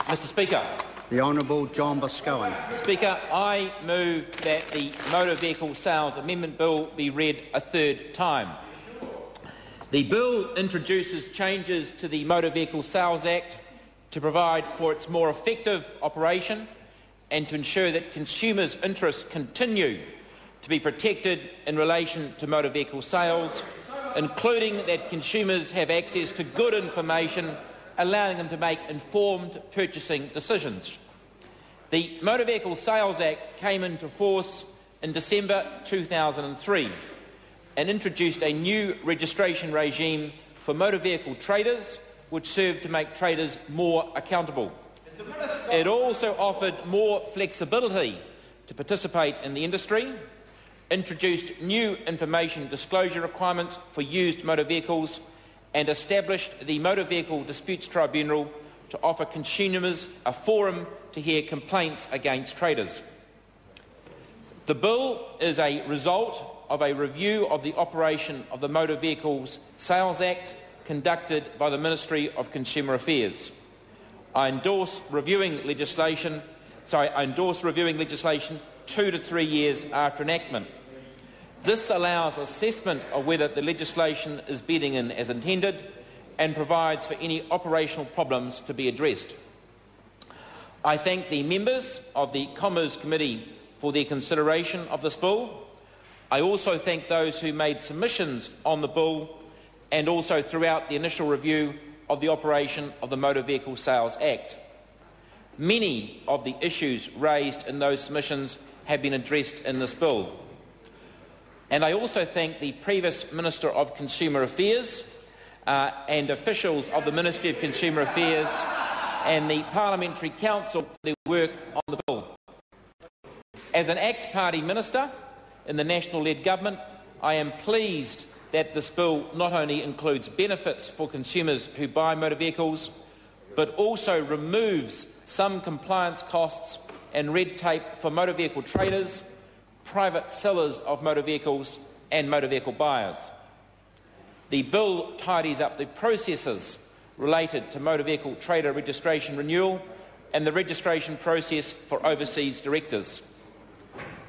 Mr Speaker. The Honourable John Boscawen. Speaker, I move that the Motor Vehicle Sales Amendment Bill be read a third time. The bill introduces changes to the Motor Vehicle Sales Act to provide for its more effective operation and to ensure that consumers' interests continue to be protected in relation to motor vehicle sales, including that consumers have access to good information allowing them to make informed purchasing decisions. The Motor Vehicle Sales Act came into force in December 2003 and introduced a new registration regime for motor vehicle traders, which served to make traders more accountable. It also offered more flexibility to participate in the industry, introduced new information disclosure requirements for used motor vehicles, and established the Motor Vehicle Disputes Tribunal to offer consumers a forum to hear complaints against traders. The bill is a result of a review of the operation of the Motor Vehicles Sales Act conducted by the Ministry of Consumer Affairs. I endorse reviewing legislation 2 to 3 years after enactment. This allows assessment of whether the legislation is bedding in as intended and provides for any operational problems to be addressed. I thank the members of the Commerce Committee for their consideration of this bill. I also thank those who made submissions on the bill and also throughout the initial review of the operation of the Motor Vehicle Sales Act. Many of the issues raised in those submissions have been addressed in this bill. And I also thank the previous Minister of Consumer Affairs and officials of the Ministry of Consumer Affairs and the Parliamentary Council for their work on the bill. As an ACT Party Minister in the National-led government, I am pleased that this bill not only includes benefits for consumers who buy motor vehicles, but also removes some compliance costs and red tape for motor vehicle traders, private sellers of motor vehicles and motor vehicle buyers. The bill tidies up the processes related to motor vehicle trader registration renewal and the registration process for overseas directors.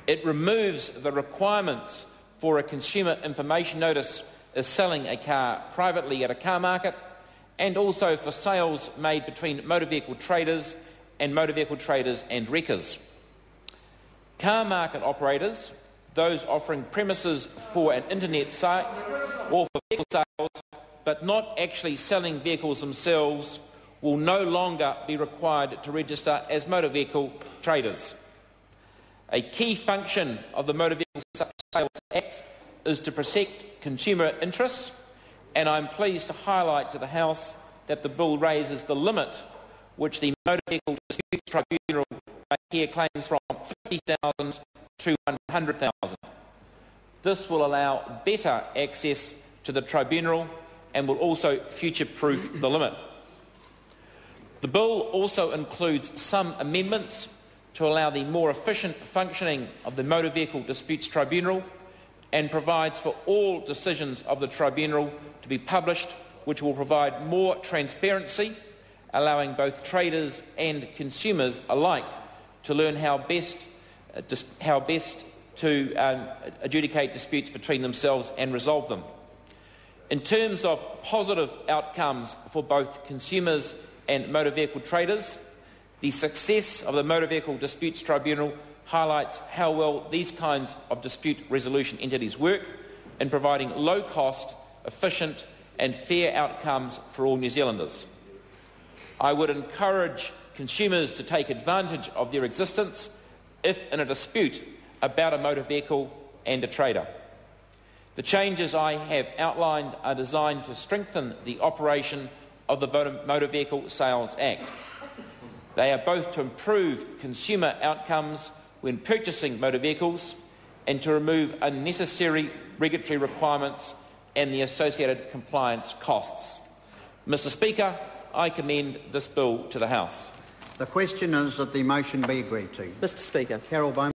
It removes the requirements for a consumer information notice as selling a car privately at a car market, and also for sales made between motor vehicle traders and wreckers. Car market operators, those offering premises for an internet site or for vehicle sales, but not actually selling vehicles themselves, will no longer be required to register as motor vehicle traders. A key function of the Motor Vehicle Sales Act is to protect consumer interests, and I'm pleased to highlight to the House that the bill raises the limit which the Motor Vehicle Disputes Tribunal may hear claims from 50,000 to 100,000. This will allow better access to the tribunal and will also future-proof the limit. The bill also includes some amendments to allow the more efficient functioning of the Motor Vehicle Disputes Tribunal and provides for all decisions of the tribunal to be published, which will provide more transparency, allowing both traders and consumers alike to learn how best to adjudicate disputes between themselves and resolve them. In terms of positive outcomes for both consumers and motor vehicle traders, the success of the Motor Vehicle Disputes Tribunal highlights how well these kinds of dispute resolution entities work in providing low-cost, efficient and fair outcomes for all New Zealanders. I would encourage consumers to take advantage of their existence if in a dispute about a motor vehicle and a trader. The changes I have outlined are designed to strengthen the operation of the Motor Vehicle Sales Act. They are both to improve consumer outcomes when purchasing motor vehicles and to remove unnecessary regulatory requirements and the associated compliance costs. Mr Speaker, I commend this bill to the House. The question is that the motion be agreed to. Mr Speaker. Carol Bowman.